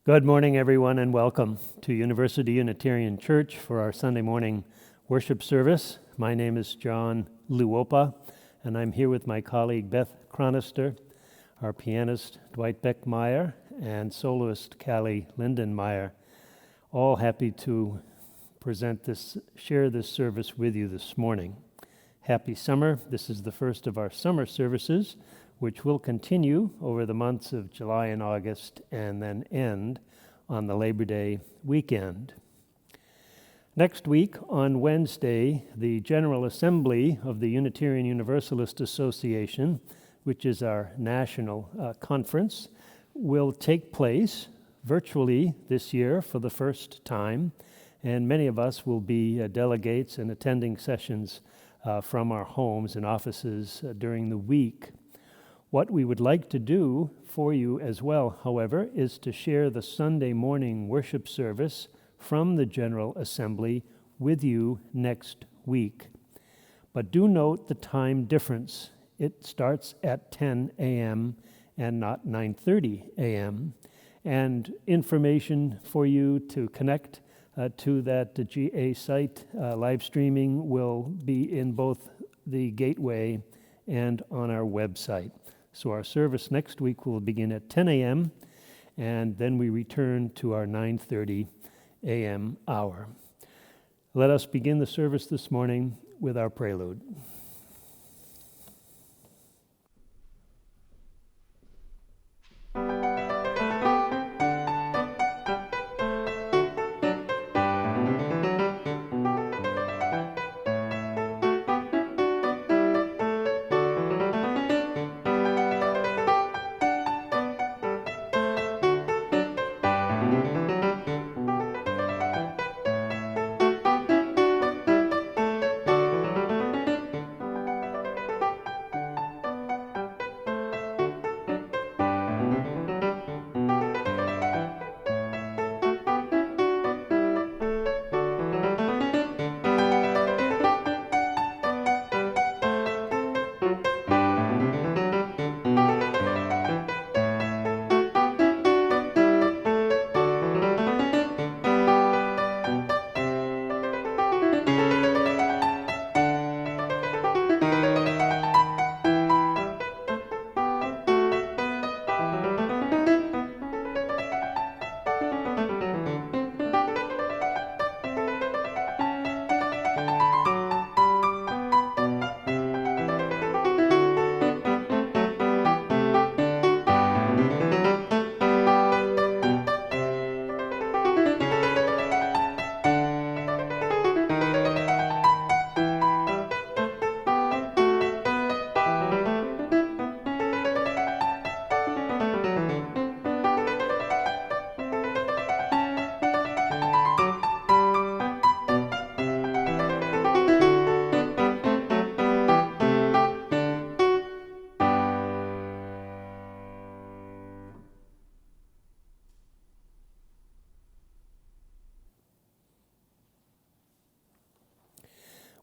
Good morning, everyone, and welcome to University Unitarian Church for our Sunday morning worship service. My name is John Luopa, and I'm here with my colleague Beth Chronister, our pianist Dwight Beckmeyer, and soloist Callie Lindenmeyer. All happy to share this service with you this morning. Happy summer. This is the first of our summer services, which will continue over the months of July and August and then end on the Labor Day weekend. Next week, on Wednesday, the General Assembly of the Unitarian Universalist Association, which is our national conference, will take place virtually this year for the first time, and many of us will be delegates and attending sessions from our homes and offices during the week. What we would like to do for you as well, however, is to share the Sunday morning worship service from the General Assembly with you next week. But do note the time difference. It starts at 10 a.m. and not 9:30 a.m. And information for you to connect to that GA site live streaming will be in both the gateway and on our website. So our service next week will begin at 10 a.m., and then we return to our 9:30 a.m. hour. Let us begin the service this morning with our prelude.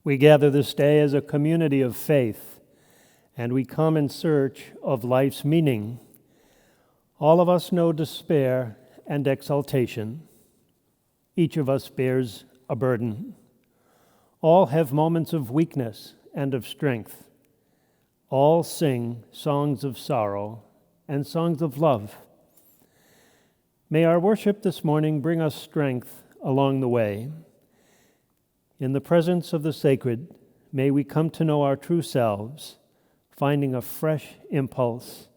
We gather this day as a community of faith, and we come in search of life's meaning. All of us know despair and exaltation. Each of us bears a burden. All have moments of weakness and of strength. All sing songs of sorrow and songs of love. May our worship this morning bring us strength along the way. In the presence of the sacred, may we come to know our true selves, finding a fresh impulse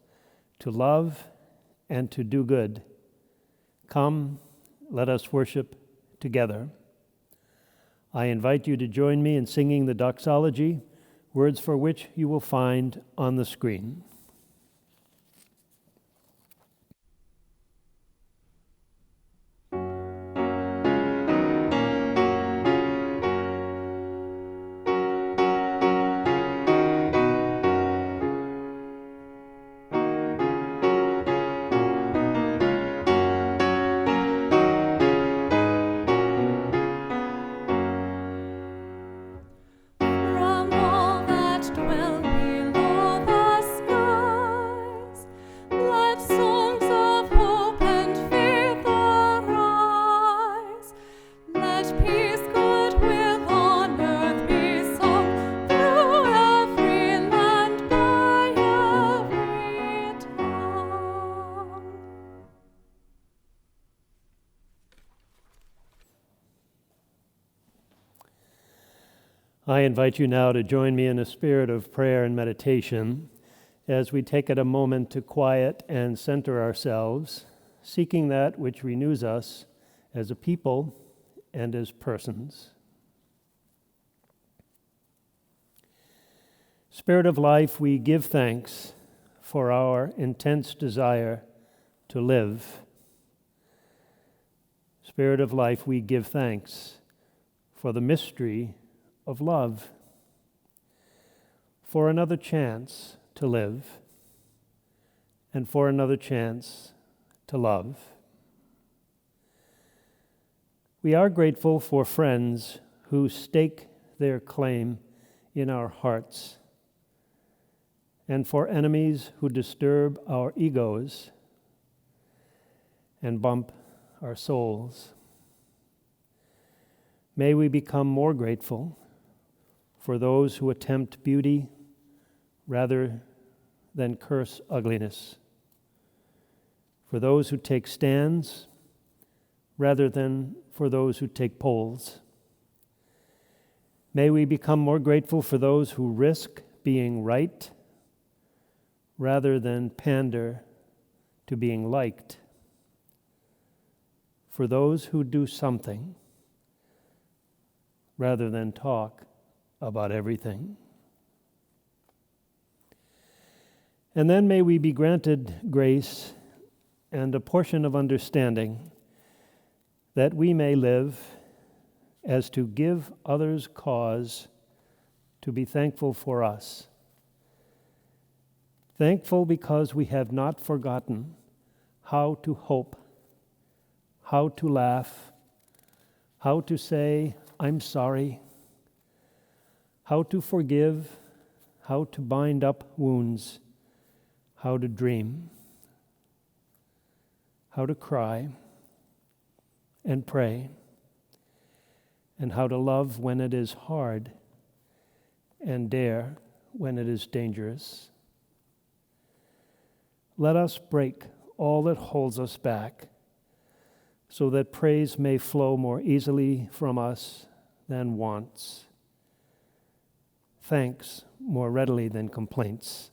to love and to do good. Come, let us worship together. I invite you to join me in singing the doxology, words for which you will find on the screen. From all that dwell below the sky, I invite you now to join me in a spirit of prayer and meditation as we take it a moment to quiet and center ourselves, seeking that which renews us as a people and as persons. Spirit of life, we give thanks for our intense desire to live. Spirit of life, we give thanks for the mystery of love, for another chance to live, and for another chance to love. We are grateful for friends who stake their claim in our hearts, and for enemies who disturb our egos and bump our souls. May we become more grateful for those who attempt beauty rather than curse ugliness, for those who take stands rather than for those who take polls. May we become more grateful for those who risk being right rather than pander to being liked, for those who do something rather than talk about everything. And then may we be granted grace and a portion of understanding that we may live as to give others cause to be thankful for us. Thankful because we have not forgotten how to hope, how to laugh, how to say, "I'm sorry," how to forgive, how to bind up wounds, how to dream, how to cry and pray, and how to love when it is hard and dare when it is dangerous. Let us break all that holds us back so that praise may flow more easily from us than wants, thanks more readily than complaints.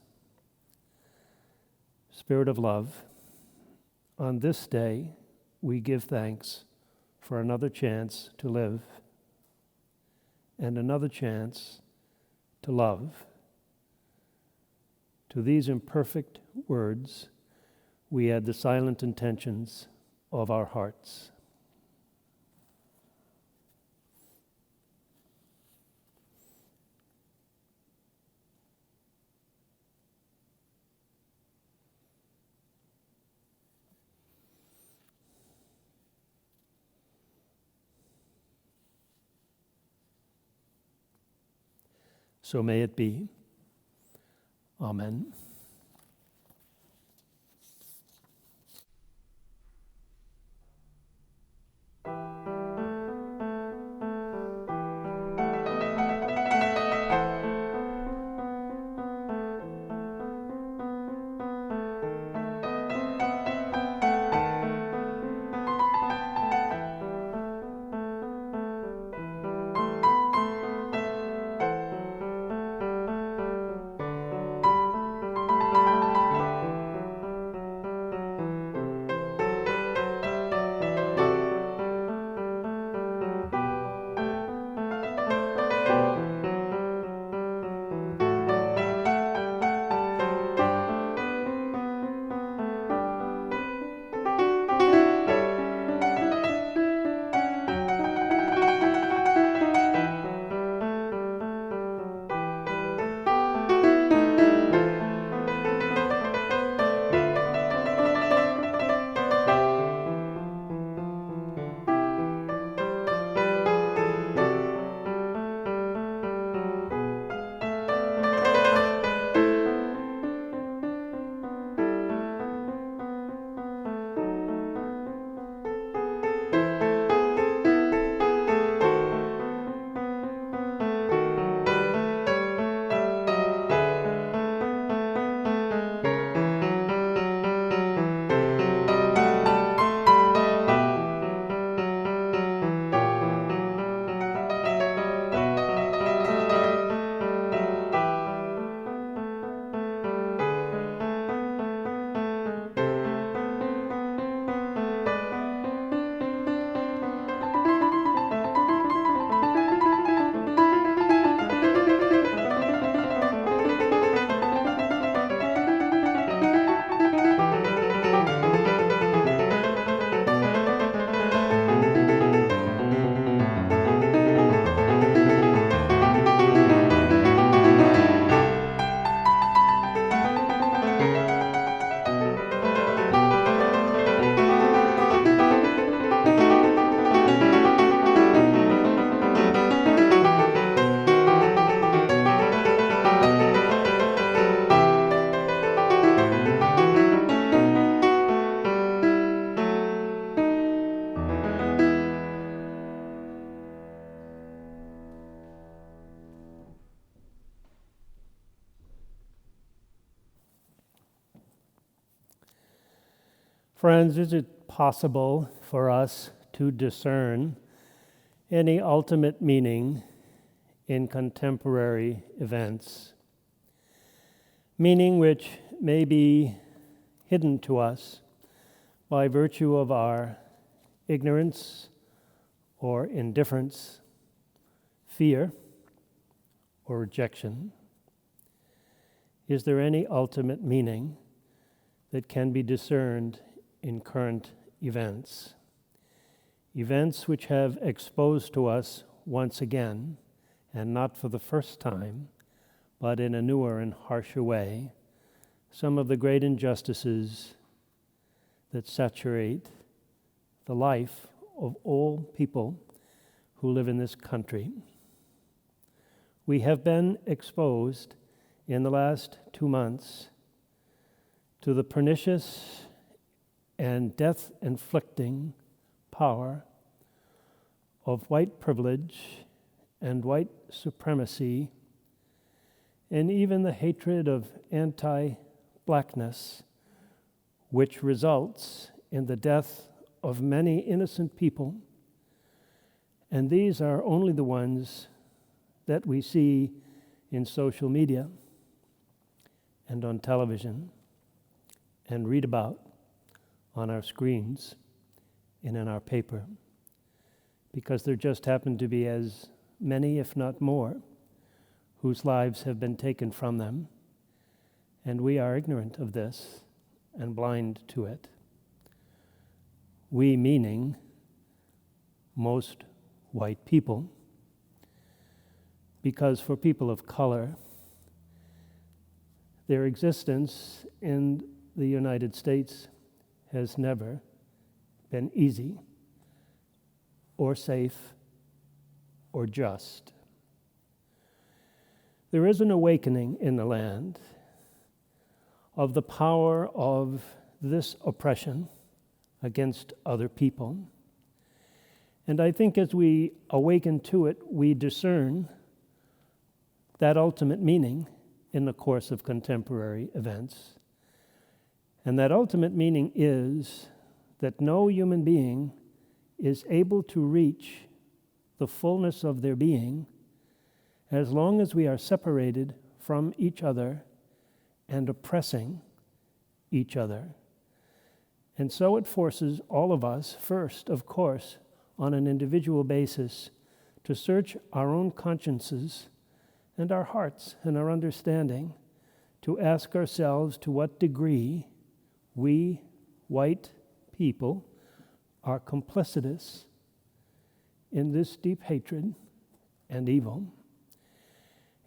Spirit of love, on this day we give thanks for another chance to live and another chance to love. To these imperfect words, we add the silent intentions of our hearts. So may it be. Amen. Friends, is it possible for us to discern any ultimate meaning in contemporary events? Meaning which may be hidden to us by virtue of our ignorance or indifference, fear or rejection. Is there any ultimate meaning that can be discerned in current events? Events which have exposed to us once again, and not for the first time, but in a newer and harsher way, some of the great injustices that saturate the life of all people who live in this country. We have been exposed in the last 2 months to the pernicious and death-inflicting power of white privilege and white supremacy, and even the hatred of anti-blackness, which results in the death of many innocent people. And these are only the ones that we see in social media and on television and read about on our screens and in our paper, because there just happen to be as many, if not more, whose lives have been taken from them, and we are ignorant of this and blind to it. We meaning most white people, because for people of color, their existence in the United States has never been easy or safe or just. There is an awakening in the land of the power of this oppression against other people. And I think as we awaken to it, we discern that ultimate meaning in the course of contemporary events. And that ultimate meaning is that no human being is able to reach the fullness of their being as long as we are separated from each other and oppressing each other. And so it forces all of us, first, of course, on an individual basis, to search our own consciences and our hearts and our understanding, to ask ourselves to what degree we, white people, are complicitous in this deep hatred and evil,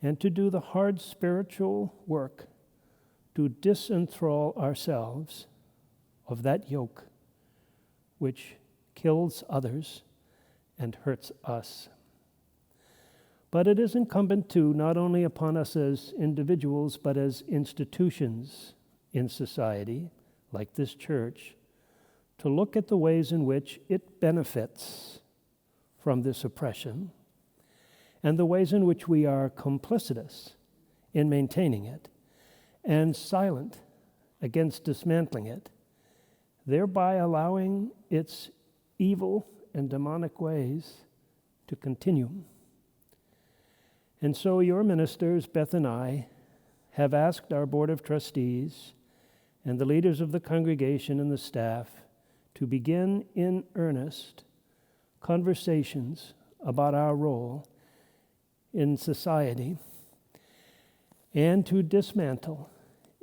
and to do the hard spiritual work to disenthrall ourselves of that yoke which kills others and hurts us. But it is incumbent too, not only upon us as individuals, but as institutions in society, like this church, to look at the ways in which it benefits from this oppression and the ways in which we are complicitous in maintaining it and silent against dismantling it, thereby allowing its evil and demonic ways to continue. And so your ministers, Beth and I, have asked our Board of Trustees and the leaders of the congregation and the staff to begin in earnest conversations about our role in society and to dismantle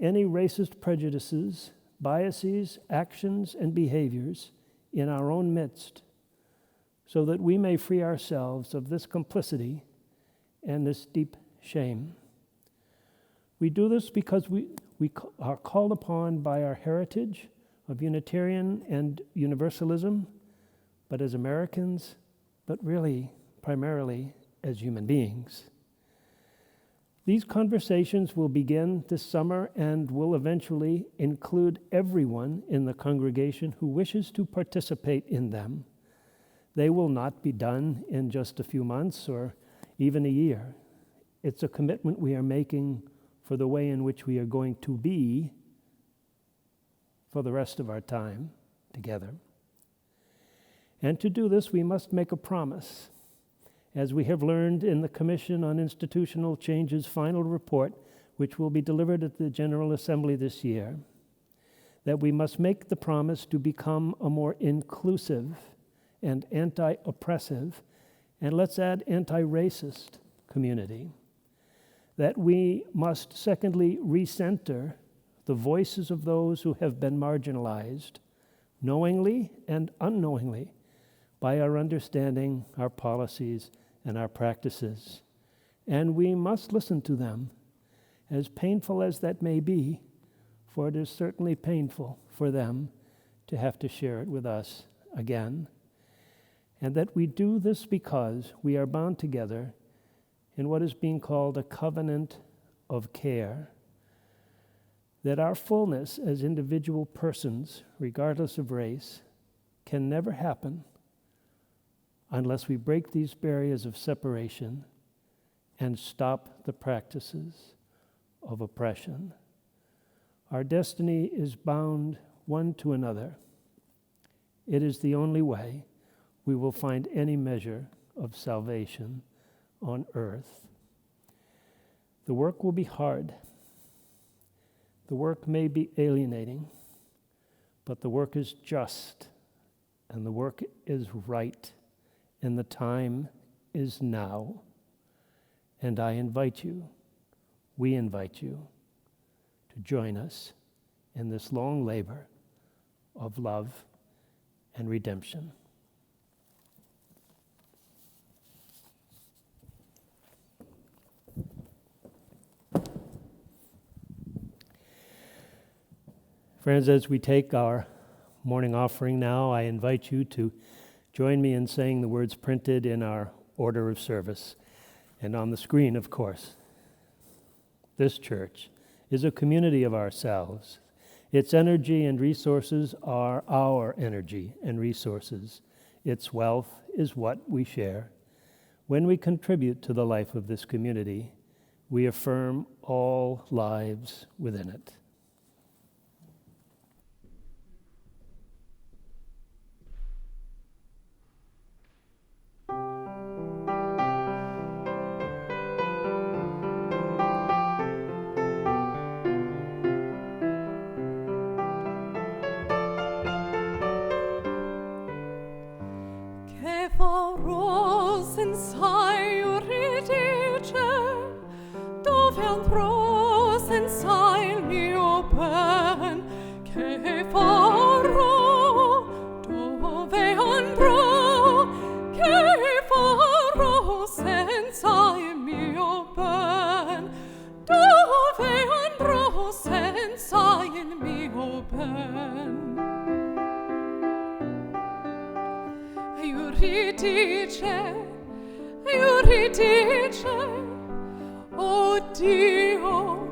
any racist prejudices, biases, actions, and behaviors in our own midst, so that we may free ourselves of this complicity and this deep shame. We do this because we are called upon by our heritage of Unitarian and Universalism, but as Americans, but really primarily as human beings. These conversations will begin this summer and will eventually include everyone in the congregation who wishes to participate in them. They will not be done in just a few months or even a year. It's a commitment we are making for the way in which we are going to be for the rest of our time together. And to do this, we must make a promise. As we have learned in the Commission on Institutional Change's final report, which will be delivered at the General Assembly this year, that we must make the promise to become a more inclusive and anti-oppressive, and let's add anti-racist community. That we must, secondly, recenter the voices of those who have been marginalized, knowingly and unknowingly, by our understanding, our policies, and our practices. And we must listen to them, as painful as that may be, for it is certainly painful for them to have to share it with us again. And that we do this because we are bound together in what is being called a covenant of care. That our fullness as individual persons, regardless of race, can never happen unless we break these barriers of separation and stop the practices of oppression. Our destiny is bound one to another. It is the only way we will find any measure of salvation on earth. The work will be hard. The work may be alienating, but the work is just, and the work is right, and the time is now. And I invite you, we invite you, to join us in this long labor of love and redemption. Friends, as we take our morning offering now, I invite you to join me in saying the words printed in our order of service and on the screen, of course. This church is a community of ourselves. Its energy and resources are our energy and resources. Its wealth is what we share. When we contribute to the life of this community, we affirm all lives within it. Oh Dio,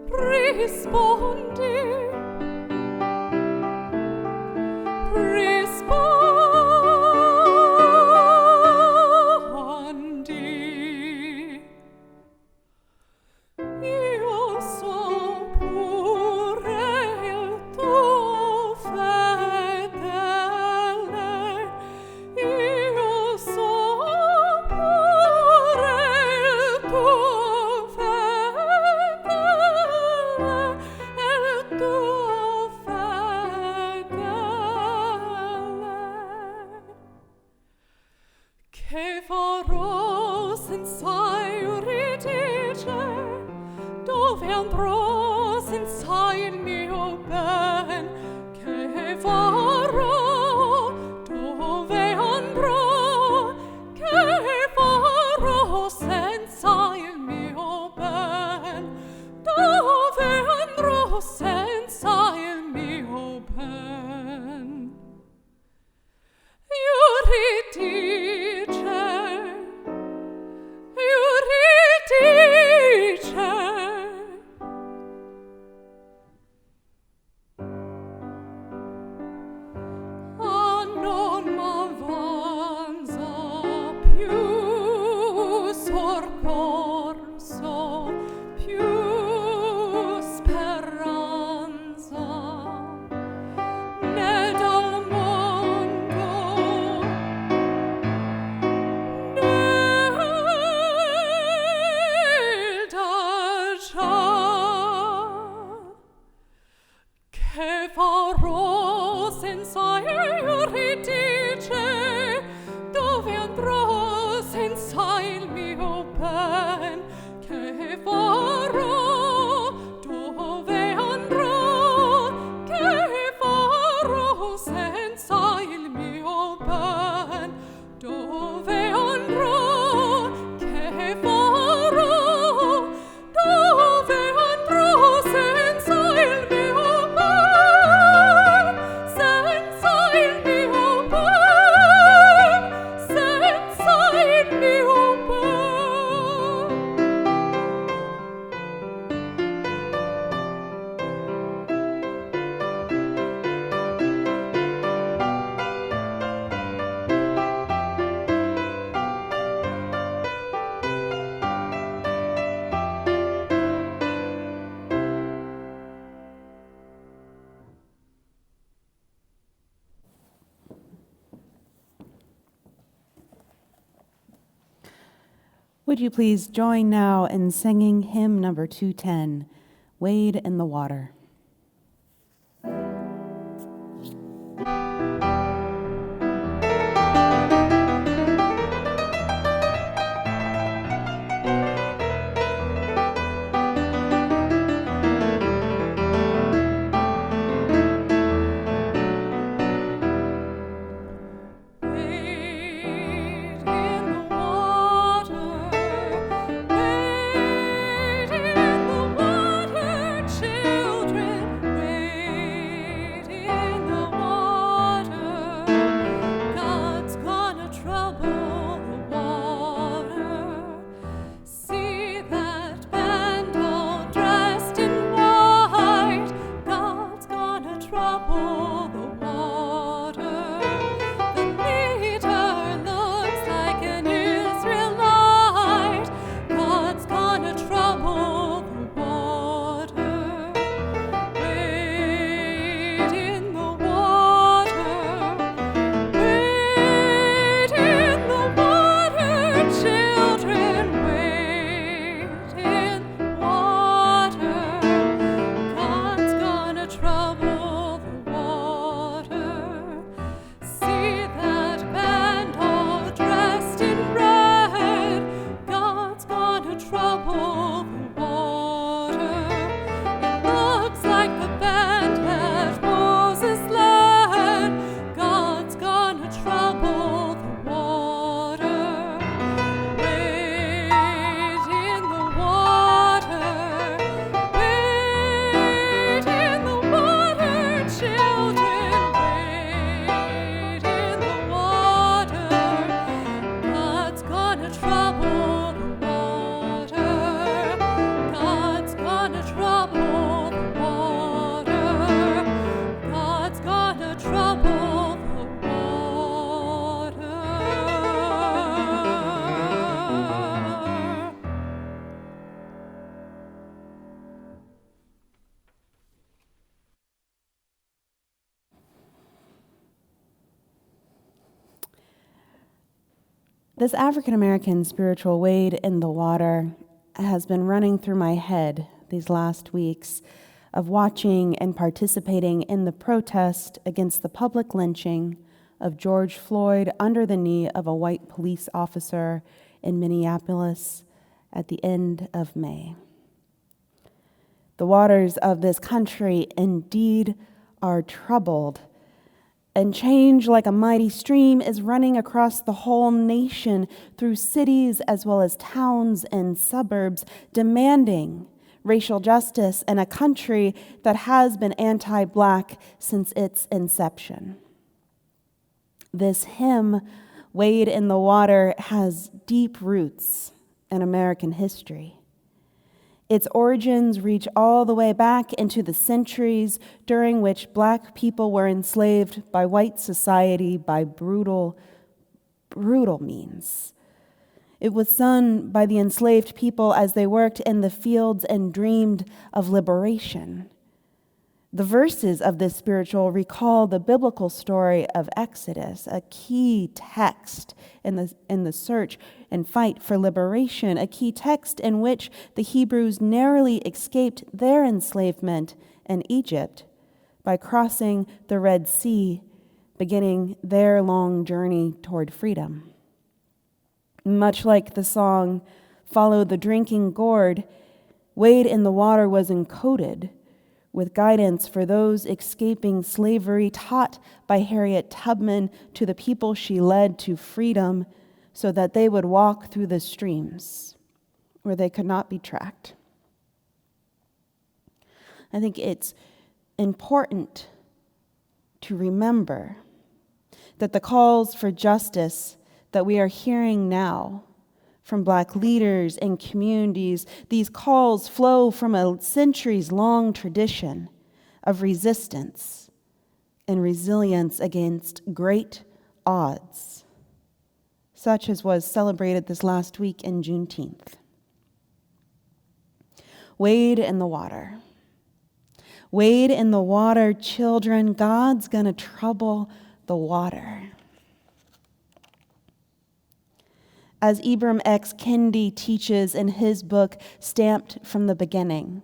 rispondi. Io son pure il tuo fedele, io son pure il tuo fedele, il tuo fedele. Che farò senza Euridice? Dove andrò senza il mio ben? Che farò? Dove andrò? Che farò senza il mio ben? Dove andrò senza il mio ben? Euridice, Euridice. senza il mio ben, che farò, dove andrò, che farò senza il mio ben, dove andrò, che farò, dove andrò senza il mio ben, senza il mio ben, senza il mio ben. Would you please join now in singing hymn number 210, Wade in the Water? Wade in the water, wade in the water, children, wade in the water. God's gonna trouble the water. See that band all dressed in white. God's gonna trouble the water. The leader looks like an Israelite. God's gonna trouble the water. Wade in the water. Wade in the water, children. Wade in water. God's gonna trouble the water. See that band all dressed in red. God's gonna trouble the water. It looks like the band that Moses led. God's gonna trouble the water. Wade in the water. Wade in the water, children. Wade in the water. God's gonna trouble the water. God's gonna trouble the water. God's gonna trouble the water. This African American spiritual wade in the water has been running through my head these last weeks of watching and participating in the protest against the public lynching of George Floyd under the knee of a white police officer in Minneapolis at the end of May. The waters of this country indeed are troubled, and change like a mighty stream is running across the whole nation through cities as well as towns and suburbs, demanding racial justice in a country that has been anti-Black since its inception. This hymn, Wade in the Water, has deep roots in American history. Its origins reach all the way back into the centuries during which Black people were enslaved by white society by brutal means. It was sung by the enslaved people as they worked in the fields and dreamed of liberation. The verses of this spiritual recall the biblical story of Exodus, a key text in the search and fight for liberation, a key text in which the Hebrews narrowly escaped their enslavement in Egypt by crossing the Red Sea, beginning their long journey toward freedom. Much like the song, Follow the Drinking Gourd, Wade in the Water was encoded with guidance for those escaping slavery taught by Harriet Tubman to the people she led to freedom so that they would walk through the streams where they could not be tracked. I think it's important to remember that the calls for justice that we are hearing now from Black leaders and communities, these calls flow from a centuries-long tradition of resistance and resilience against great odds, such as was celebrated this last week in Juneteenth. Wade in the water. Wade in the water, children. God's gonna trouble the water. As Ibram X. Kendi teaches in his book, Stamped from the Beginning,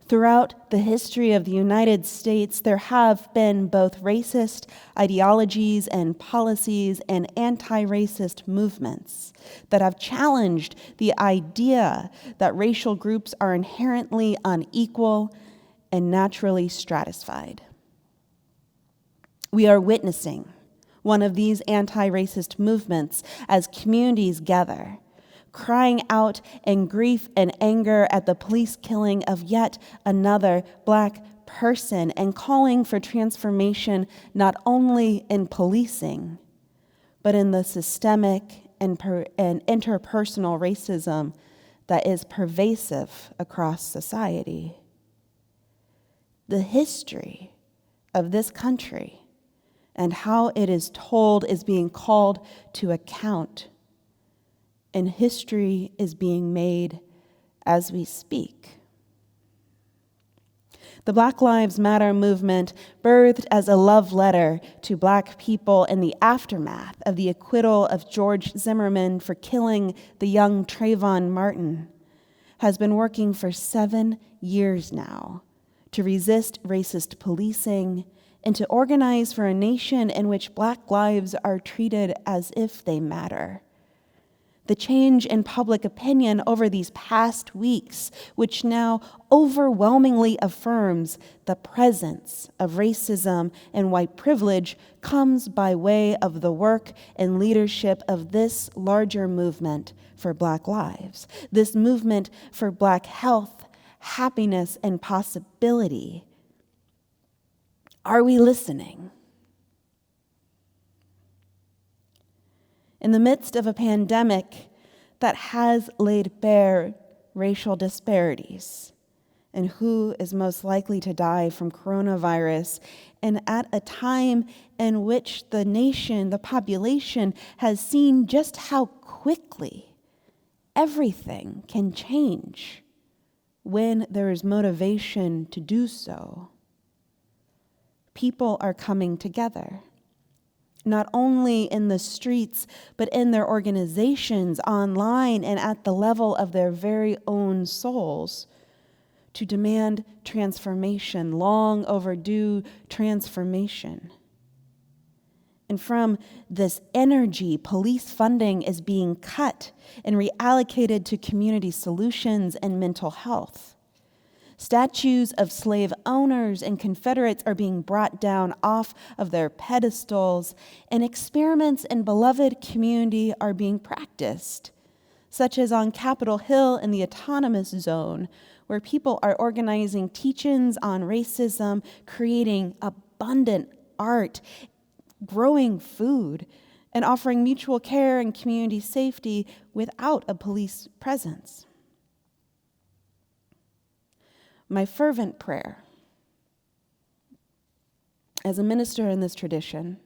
throughout the history of the United States, there have been both racist ideologies and policies and anti-racist movements that have challenged the idea that racial groups are inherently unequal and naturally stratified. We are witnessing one of these anti-racist movements as communities gather, crying out in grief and anger at the police killing of yet another Black person and calling for transformation not only in policing, but in the systemic and interpersonal racism that is pervasive across society. The history of this country and how it is told is being called to account, and history is being made as we speak. The Black Lives Matter movement, birthed as a love letter to Black people in the aftermath of the acquittal of George Zimmerman for killing the young Trayvon Martin, has been working for 7 years now to resist racist policing and to organize for a nation in which Black lives are treated as if they matter. The change in public opinion over these past weeks, which now overwhelmingly affirms the presence of racism and white privilege, comes by way of the work and leadership of this larger movement for Black lives, this movement for Black health, happiness, and possibility. Are we listening? In the midst of a pandemic that has laid bare racial disparities and who is most likely to die from coronavirus, and at a time in which the nation, the population, has seen just how quickly everything can change when there is motivation to do so. People are coming together, not only in the streets, but in their organizations, online, and at the level of their very own souls, to demand transformation, long overdue transformation. And from this energy, police funding is being cut and reallocated to community solutions and mental health. Statues of slave owners and Confederates are being brought down off of their pedestals, and experiments in beloved community are being practiced, such as on Capitol Hill in the Autonomous Zone, where people are organizing teach-ins on racism, creating abundant art, growing food, and offering mutual care and community safety without a police presence. My fervent prayer as a minister in this tradition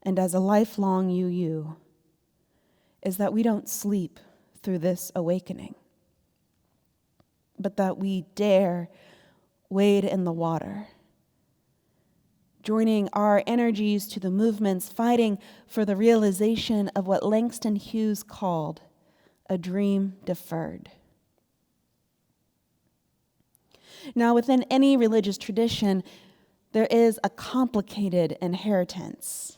and as a lifelong UU is that we don't sleep through this awakening, but that we dare wade in the water, joining our energies to the movements fighting for the realization of what Langston Hughes called a dream deferred. Now, within any religious tradition, there is a complicated inheritance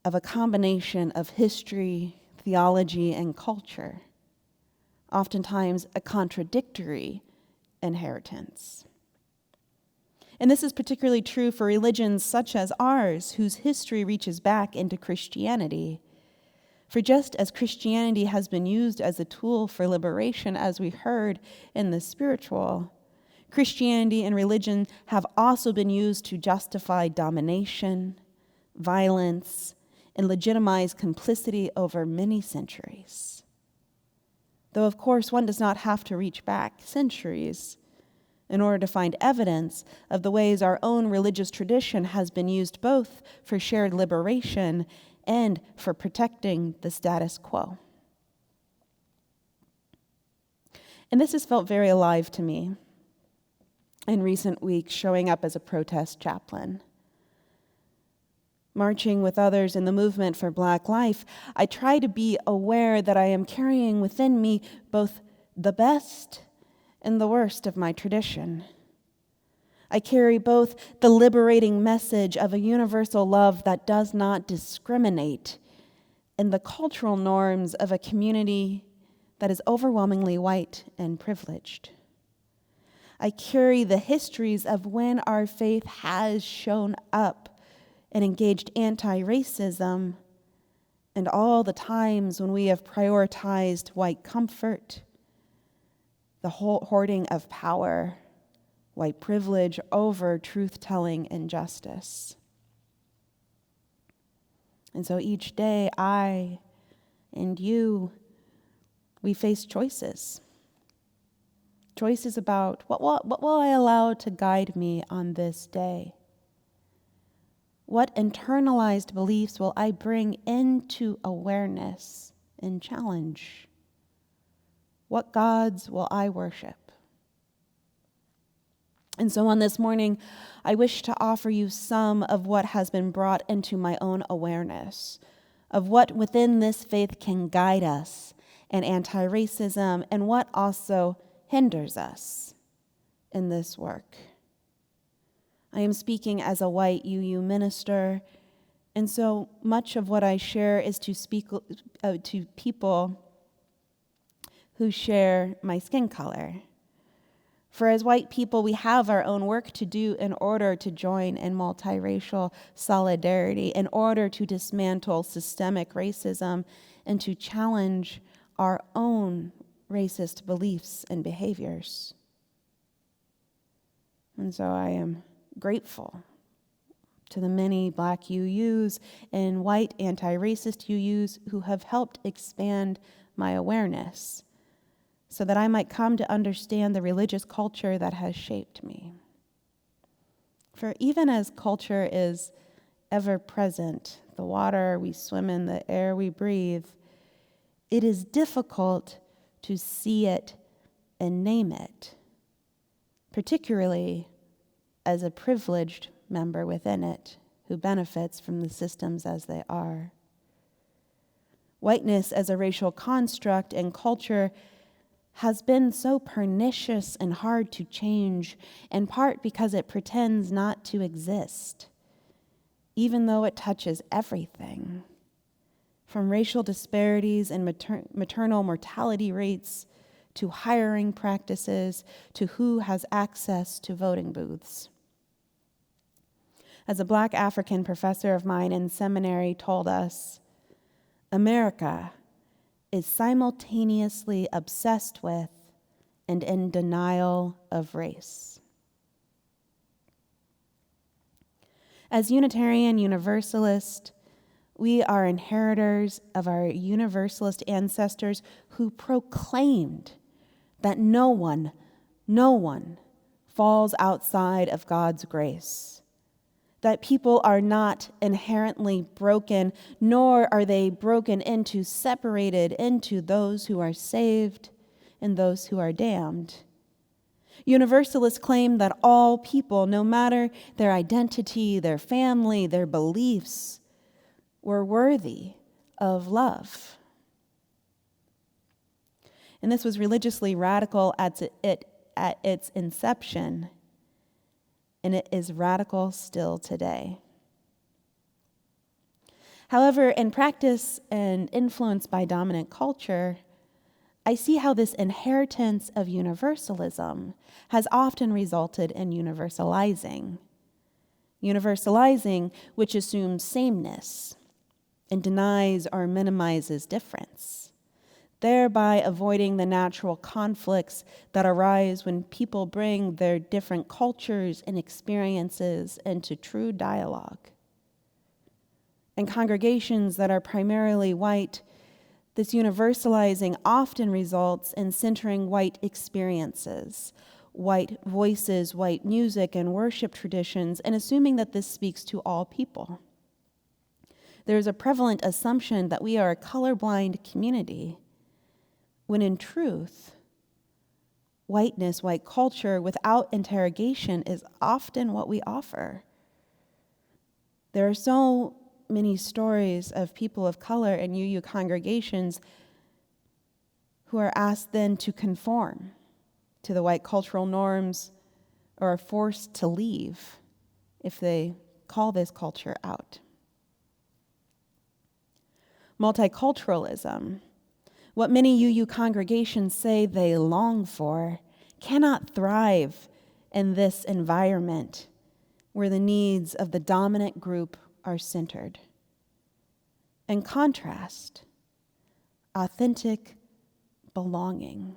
of a combination of history, theology and culture, oftentimes a contradictory inheritance. And this is particularly true for religions such as ours, whose history reaches back into Christianity. For just as Christianity has been used as a tool for liberation, as we heard in the spiritual, Christianity and religion have also been used to justify domination, violence, and legitimize complicity over many centuries. Though, of course, one does not have to reach back centuries in order to find evidence of the ways our own religious tradition has been used both for shared liberation and for protecting the status quo. And this has felt very alive to me in recent weeks, showing up as a protest chaplain. Marching with others in the movement for Black life, I try to be aware that I am carrying within me both the best and the worst of my tradition. I carry both the liberating message of a universal love that does not discriminate and the cultural norms of a community that is overwhelmingly white and privileged. I carry the histories of when our faith has shown up and engaged anti-racism, and all the times when we have prioritized white comfort, the hoarding of power, white privilege over truth-telling and justice. And so each day, I and you, we face choices. Choices about what will I allow to guide me on this day? What internalized beliefs will I bring into awareness and challenge? What gods will I worship? And so on this morning, I wish to offer you some of what has been brought into my own awareness of what within this faith can guide us in anti-racism and what also hinders us in this work. I am speaking as a white UU minister, and so much of what I share is to speak to people who share my skin color. For as white people, we have our own work to do in order to join in multiracial solidarity, in order to dismantle systemic racism and to challenge our own racist beliefs and behaviors. And so I am grateful to the many Black UUs and white anti-racist UUs who have helped expand my awareness so that I might come to understand the religious culture that has shaped me. For even as culture is ever present, the water we swim in, the air we breathe, it is difficult to see it and name it, particularly as a privileged member within it who benefits from the systems as they are. Whiteness as a racial construct and culture has been so pernicious and hard to change, in part because it pretends not to exist, even though it touches everything, from racial disparities and maternal mortality rates to hiring practices to who has access to voting booths. As a Black African professor of mine in seminary told us, America is simultaneously obsessed with and in denial of race. As Unitarian Universalist, we are inheritors of our Universalist ancestors who proclaimed that no one falls outside of God's grace, that people are not inherently broken, nor are they broken into, separated into those who are saved and those who are damned. Universalists claim that all people, no matter their identity, their family, their beliefs, were worthy of love. And this was religiously radical at its inception, and it is radical still today. However, in practice and influenced by dominant culture, I see how this inheritance of universalism has often resulted in universalizing. Universalizing, which assumes sameness and denies or minimizes difference, thereby avoiding the natural conflicts that arise when people bring their different cultures and experiences into true dialogue. In congregations that are primarily white, this universalizing often results in centering white experiences, white voices, white music, and worship traditions, and assuming that this speaks to all people. There is a prevalent assumption that we are a colorblind community, when in truth, whiteness, white culture, without interrogation, is often what we offer. There are so many stories of people of color in UU congregations who are asked then to conform to the white cultural norms or are forced to leave if they call this culture out. Multiculturalism, what many UU congregations say they long for, cannot thrive in this environment where the needs of the dominant group are centered. In contrast, authentic belonging.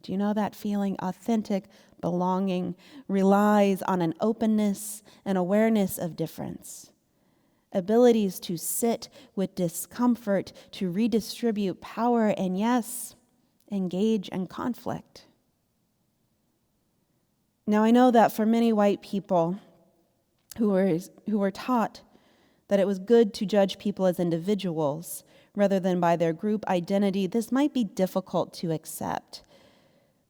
Do you know that feeling? Authentic belonging relies on an openness and awareness of difference, abilities to sit with discomfort, to redistribute power, and yes, engage in conflict. Now, I know that for many white people who were taught that it was good to judge people as individuals rather than by their group identity, this might be difficult to accept.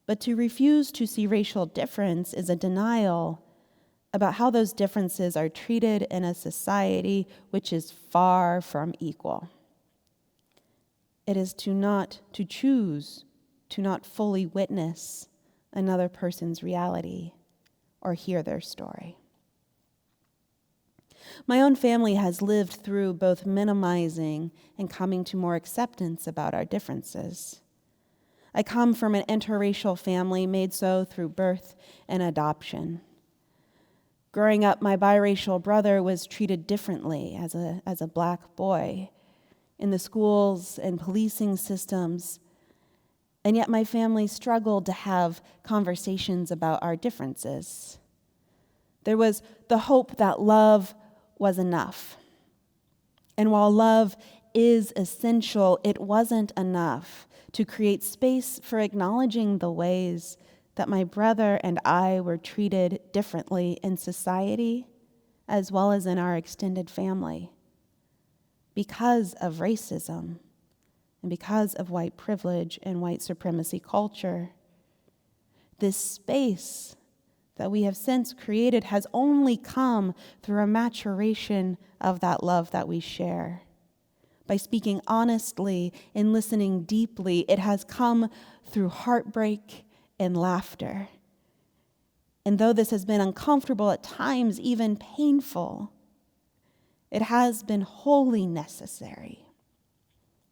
But to refuse to see racial difference is a denial about how those differences are treated in a society which is far from equal. It is to choose to not fully witness another person's reality or hear their story. My own family has lived through both minimizing and coming to more acceptance about our differences. I come from an interracial family made so through birth and adoption. Growing up, my biracial brother was treated differently as a black boy in the schools and policing systems, and yet my family struggled to have conversations about our differences. There was the hope that love was enough. And while love is essential, it wasn't enough to create space for acknowledging the ways that my brother and I were treated differently in society as well as in our extended family because of racism and because of white privilege and white supremacy culture. This space that we have since created has only come through a maturation of that love that we share. By speaking honestly and listening deeply, it has come through heartbreak and laughter. And though this has been uncomfortable at times, even painful, it has been wholly necessary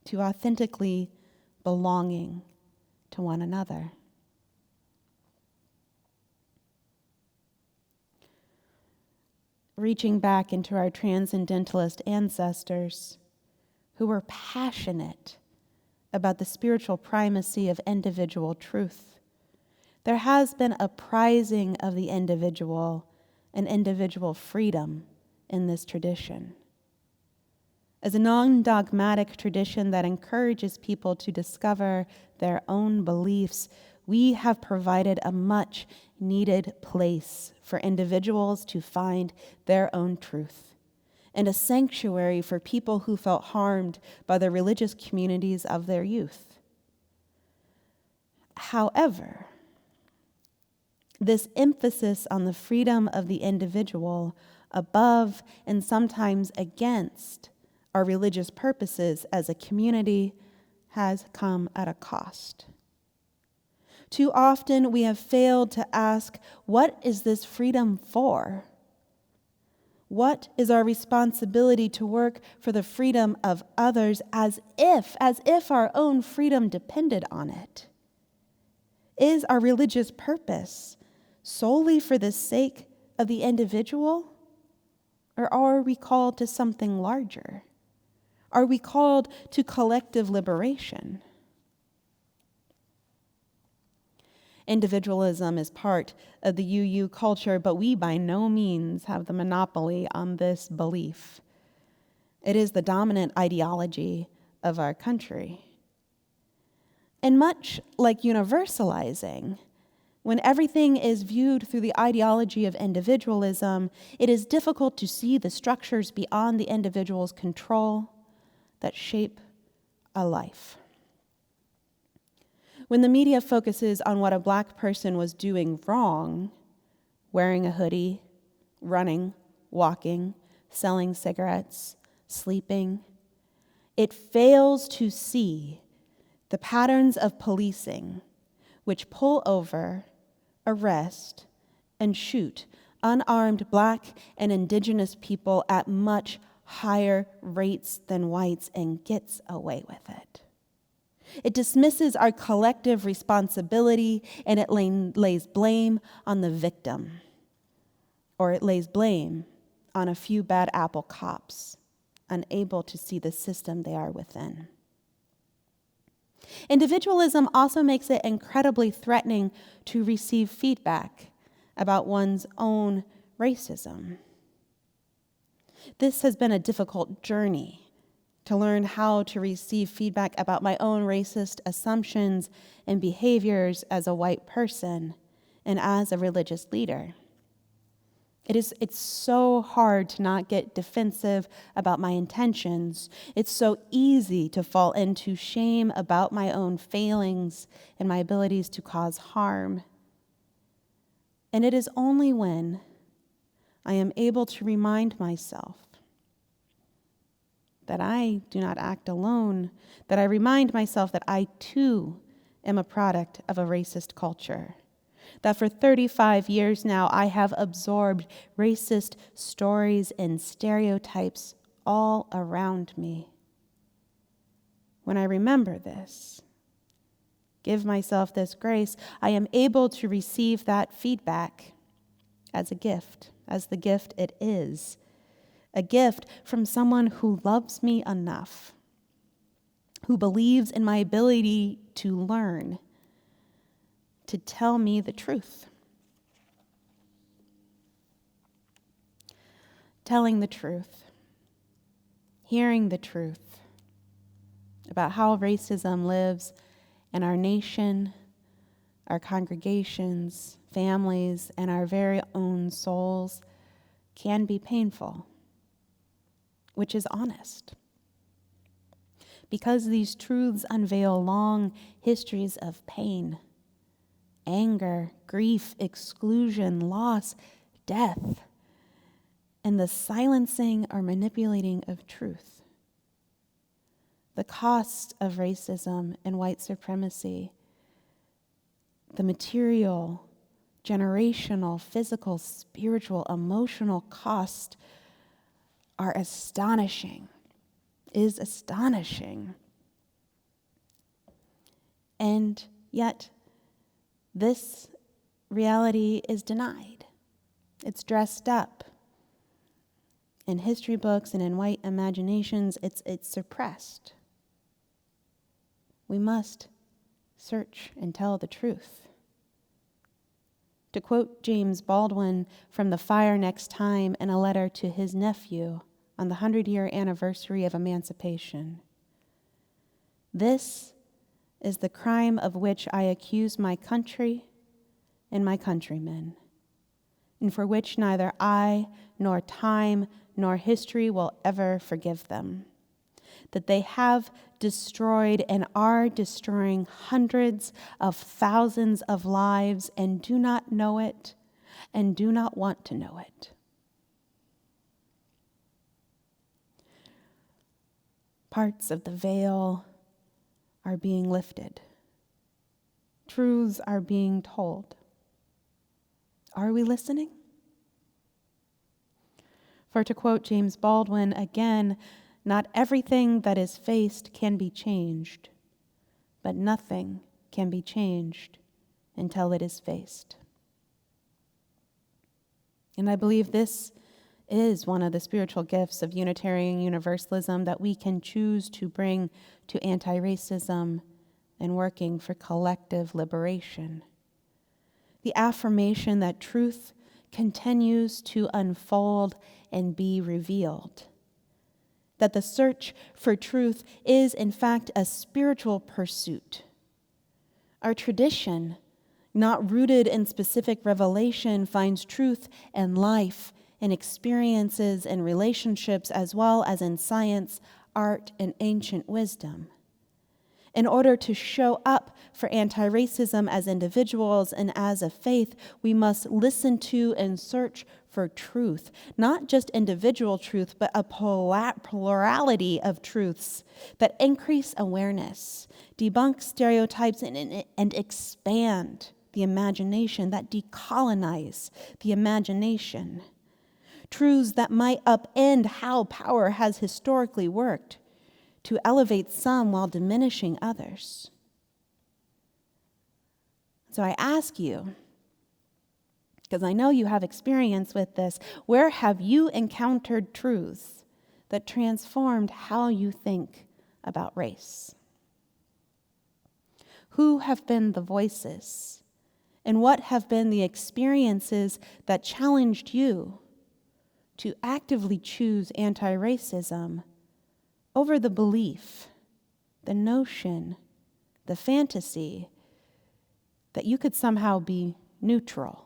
to authentically belonging to one another. Reaching back into our transcendentalist ancestors who were passionate about the spiritual primacy of individual truth, there has been a prizing of the individual and individual freedom in this tradition. As a non-dogmatic tradition that encourages people to discover their own beliefs, we have provided a much needed place for individuals to find their own truth and a sanctuary for people who felt harmed by the religious communities of their youth. However, this emphasis on the freedom of the individual above and sometimes against our religious purposes as a community has come at a cost. Too often we have failed to ask, what is this freedom for? What is our responsibility to work for the freedom of others as if our own freedom depended on it? Is our religious purpose solely for the sake of the individual? Or are we called to something larger? Are we called to collective liberation? Individualism is part of the UU culture, but we by no means have the monopoly on this belief. It is the dominant ideology of our country. And much like universalizing, when everything is viewed through the ideology of individualism, it is difficult to see the structures beyond the individual's control that shape a life. When the media focuses on what a Black person was doing wrong, wearing a hoodie, running, walking, selling cigarettes, sleeping, it fails to see the patterns of policing which pull over, arrest, and shoot unarmed Black and Indigenous people at much higher rates than whites and gets away with it. It dismisses our collective responsibility, and it lays blame on the victim, or it lays blame on a few bad apple cops, unable to see the system they are within. Individualism also makes it incredibly threatening to receive feedback about one's own racism. This has been a difficult journey to learn how to receive feedback about my own racist assumptions and behaviors as a white person and as a religious leader. It's so hard to not get defensive about my intentions. It's so easy to fall into shame about my own failings and my abilities to cause harm. And it is only when I am able to remind myself that I do not act alone, that I remind myself that I too am a product of a racist culture, that for 35 years now I have absorbed racist stories and stereotypes all around me. When I remember this, give myself this grace, I am able to receive that feedback as a gift, as the gift it is. A gift from someone who loves me enough, who believes in my ability to learn, to tell me the truth. Telling the truth, hearing the truth about how racism lives in our nation, our congregations, families, and our very own souls can be painful, which is honest. Because these truths unveil long histories of pain, anger, grief, exclusion, loss, death, and the silencing or manipulating of truth. The cost of racism and white supremacy, the material, generational, physical, spiritual, emotional cost are astonishing, is astonishing. And yet, this reality is denied. It's dressed up. In history books and in white imaginations, it's suppressed. We must search and tell the truth. To quote James Baldwin from The Fire Next Time in a letter to his nephew on the 100-year anniversary of emancipation, "This is the crime of which I accuse my country and my countrymen, and for which neither I nor time nor history will ever forgive them, that they have destroyed and are destroying hundreds of thousands of lives and do not know it and do not want to know it." Parts of the veil are being lifted. Truths are being told. Are we listening? For to quote James Baldwin again, not everything that is faced can be changed, but nothing can be changed until it is faced. And I believe this is one of the spiritual gifts of Unitarian Universalism that we can choose to bring to anti-racism and working for collective liberation. The affirmation that truth continues to unfold and be revealed. That the search for truth is, in fact, a spiritual pursuit. Our tradition, not rooted in specific revelation, finds truth and life in experiences and relationships, as well as in science, art, and ancient wisdom. In order to show up for anti-racism as individuals and as a faith, we must listen to and search for truth, not just individual truth, but a plurality of truths that increase awareness, debunk stereotypes, and expand the imagination, that decolonize the imagination. Truths that might upend how power has historically worked, to elevate some while diminishing others. So I ask you, because I know you have experience with this, where have you encountered truths that transformed how you think about race? Who have been the voices, and what have been the experiences that challenged you to actively choose anti-racism over the belief, the notion, the fantasy that you could somehow be neutral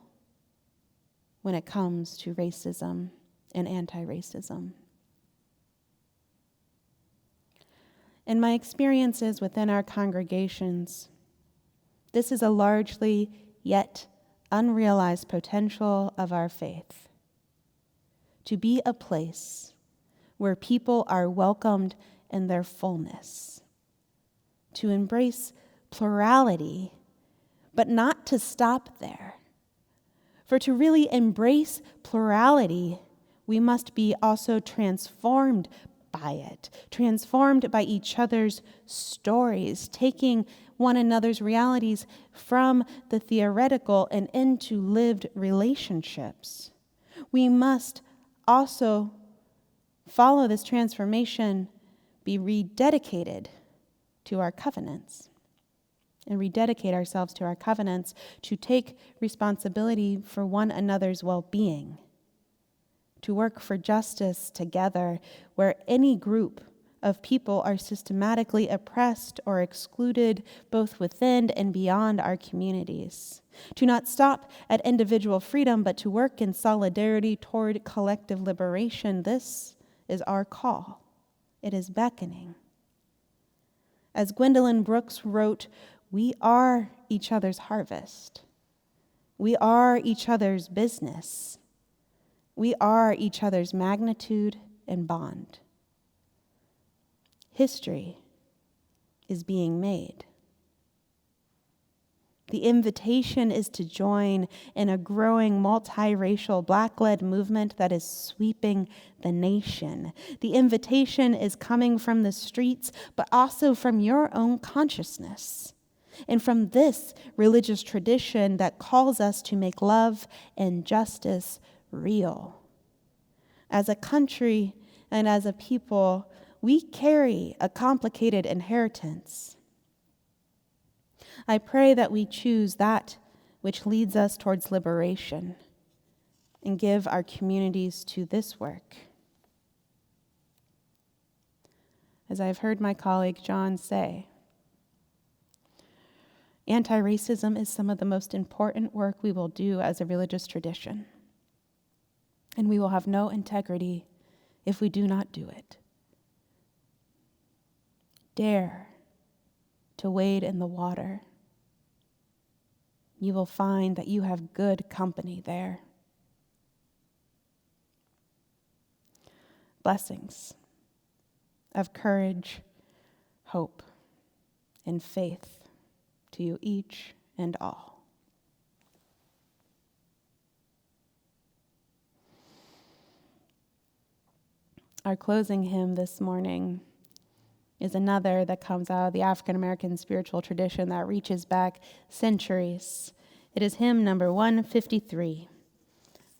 when it comes to racism and anti-racism? In my experiences within our congregations, this is a largely yet unrealized potential of our faith, to be a place where people are welcomed in their fullness, to embrace plurality, but not to stop there. For to really embrace plurality, we must be also transformed by it, transformed by each other's stories, taking one another's realities from the theoretical and into lived relationships. We must also follow this transformation, be rededicated to our covenants, and rededicate ourselves to our covenants to take responsibility for one another's well-being, to work for justice together where any group of people are systematically oppressed or excluded both within and beyond our communities, to not stop at individual freedom, but to work in solidarity toward collective liberation. This is our call. It is beckoning. As Gwendolyn Brooks wrote, we are each other's harvest. We are each other's business. We are each other's magnitude and bond. History is being made. The invitation is to join in a growing multiracial Black-led movement that is sweeping the nation. The invitation is coming from the streets, but also from your own consciousness and from this religious tradition that calls us to make love and justice real. As a country and as a people, we carry a complicated inheritance. I pray that we choose that which leads us towards liberation and give our communities to this work. As I've heard my colleague John say, anti-racism is some of the most important work we will do as a religious tradition, and we will have no integrity if we do not do it. Dare to wade in the water. You will find that you have good company there. Blessings of courage, hope, and faith to you each and all. Our closing hymn this morning is another that comes out of the African American spiritual tradition that reaches back centuries. It is hymn number 153,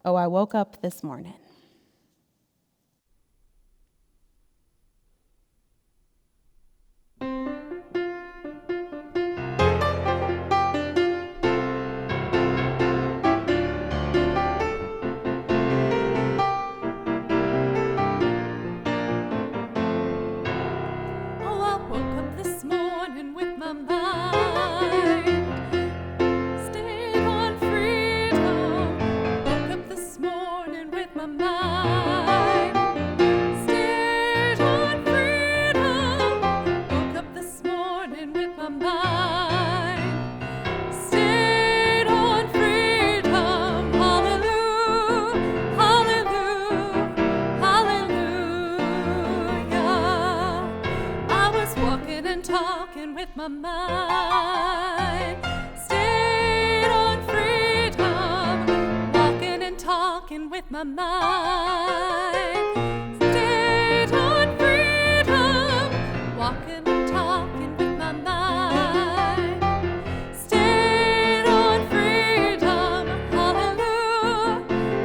"Oh, I Woke Up This Morning." My mind stayed on freedom, walking and talking with my mind. Stayed on freedom, walking and talking with my mind. Stayed on freedom, hallelujah,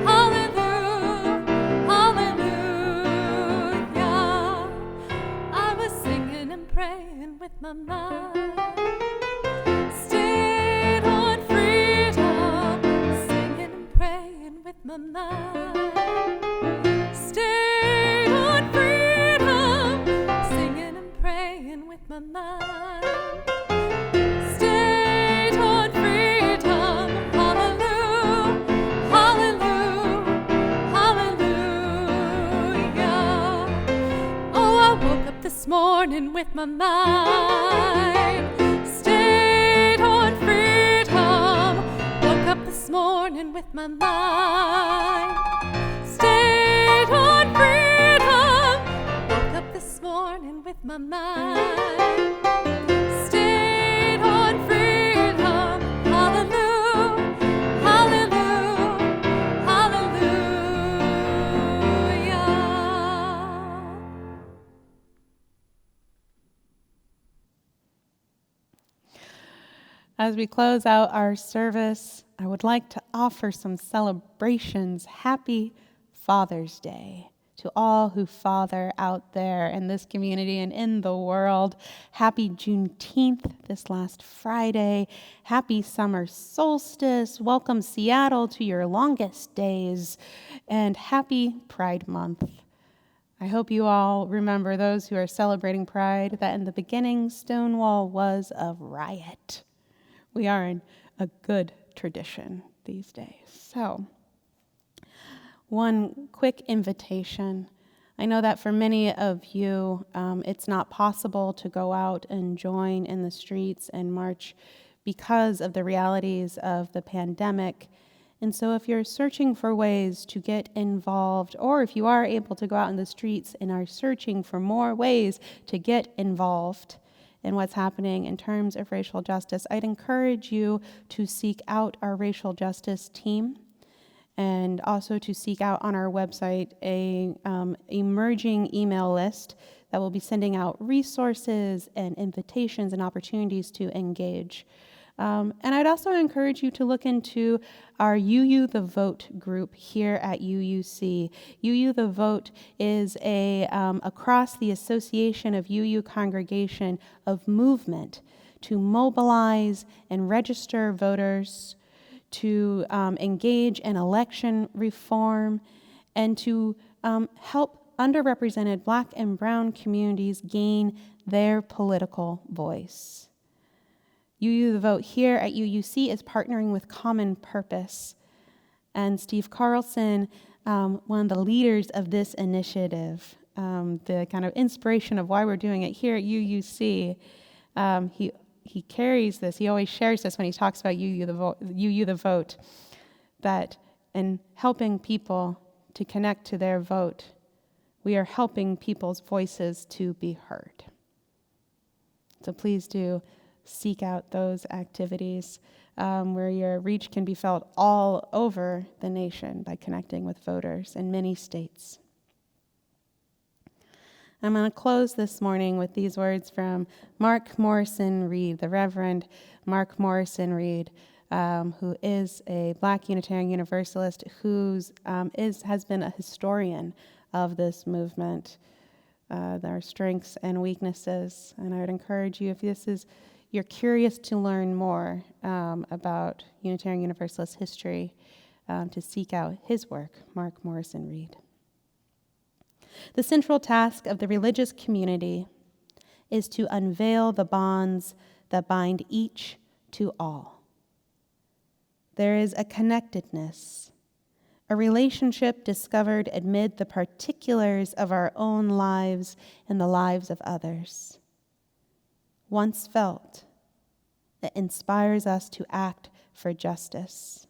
hallelujah, hallelujah. I was singing and praying with my mind. Stayed on freedom, singing and praying with my mind. Stayed on freedom, singing and praying with my mind. Stayed on freedom, hallelujah, hallelujah, hallelujah. Oh, I woke up this morning with my mind. Stayed on freedom. Woke up this morning with my mind. Stayed on freedom. Woke up this morning with my mind. Stayed on freedom. Hallelujah, hallelujah, hallelujah. As we close out our service, I would like to offer some celebrations. Happy Father's Day to all who father out there in this community and in the world. Happy Juneteenth this last Friday. Happy summer solstice. Welcome Seattle to your longest days. And happy Pride Month. I hope you all remember, those who are celebrating Pride, that in the beginning, Stonewall was a riot. We are in a good tradition these days. So, one quick invitation. I know that for many of you, it's not possible to go out and join in the streets and march because of the realities of the pandemic. And so if you're searching for ways to get involved, or if you are able to go out in the streets and are searching for more ways to get involved in what's happening in terms of racial justice, I'd encourage you to seek out our racial justice team, and also to seek out on our website a emerging email list that will be sending out resources and invitations and opportunities to engage. And I'd also encourage you to look into our UU the Vote group here at UUC. UU the Vote is a across the Association of UU Congregation of movement to mobilize and register voters, to engage in election reform, and to help underrepresented Black and Brown communities gain their political voice. UU the Vote here at UUC is partnering with Common Purpose. And Steve Carlson, one of the leaders of this initiative, the kind of inspiration of why we're doing it here at UUC, he carries this, he always shares this when he talks about UU the Vote, that in helping people to connect to their vote, we are helping people's voices to be heard. So please do seek out those activities where your reach can be felt all over the nation by connecting with voters in many states. I'm going to close this morning with these words from Mark Morrison Reed, the Reverend Mark Morrison Reed, who is a Black Unitarian Universalist who has been a historian of this movement, their strengths and weaknesses. And I would encourage you, if you're curious to learn more about Unitarian Universalist history, to seek out his work, Mark Morrison Reed. The central task of the religious community is to unveil the bonds that bind each to all. There is a connectedness, a relationship discovered amid the particulars of our own lives and the lives of others. Once felt, that inspires us to act for justice.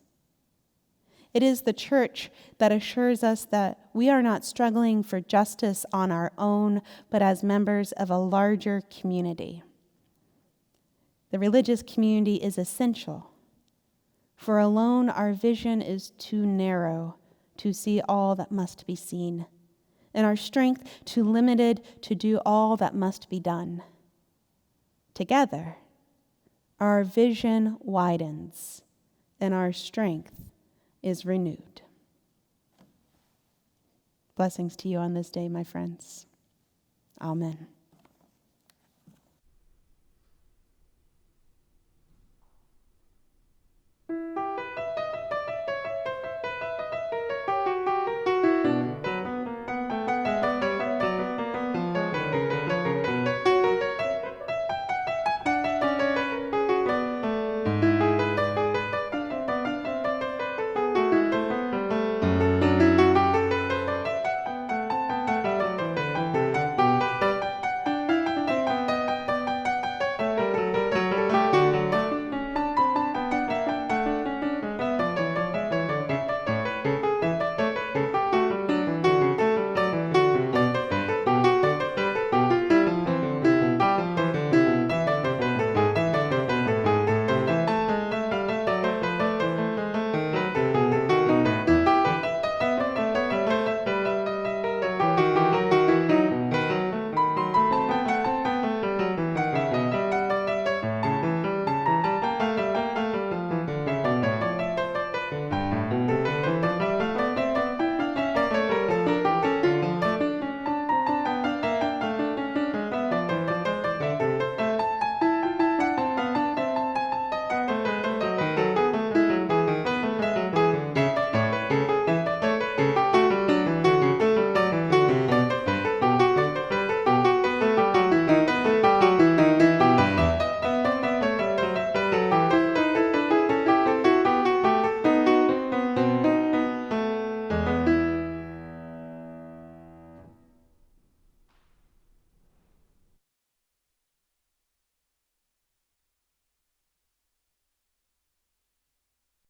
It is the church that assures us that we are not struggling for justice on our own, but as members of a larger community. The religious community is essential, for alone our vision is too narrow to see all that must be seen, and our strength too limited to do all that must be done. Together, our vision widens, and our strength is renewed. Blessings to you on this day, my friends. Amen.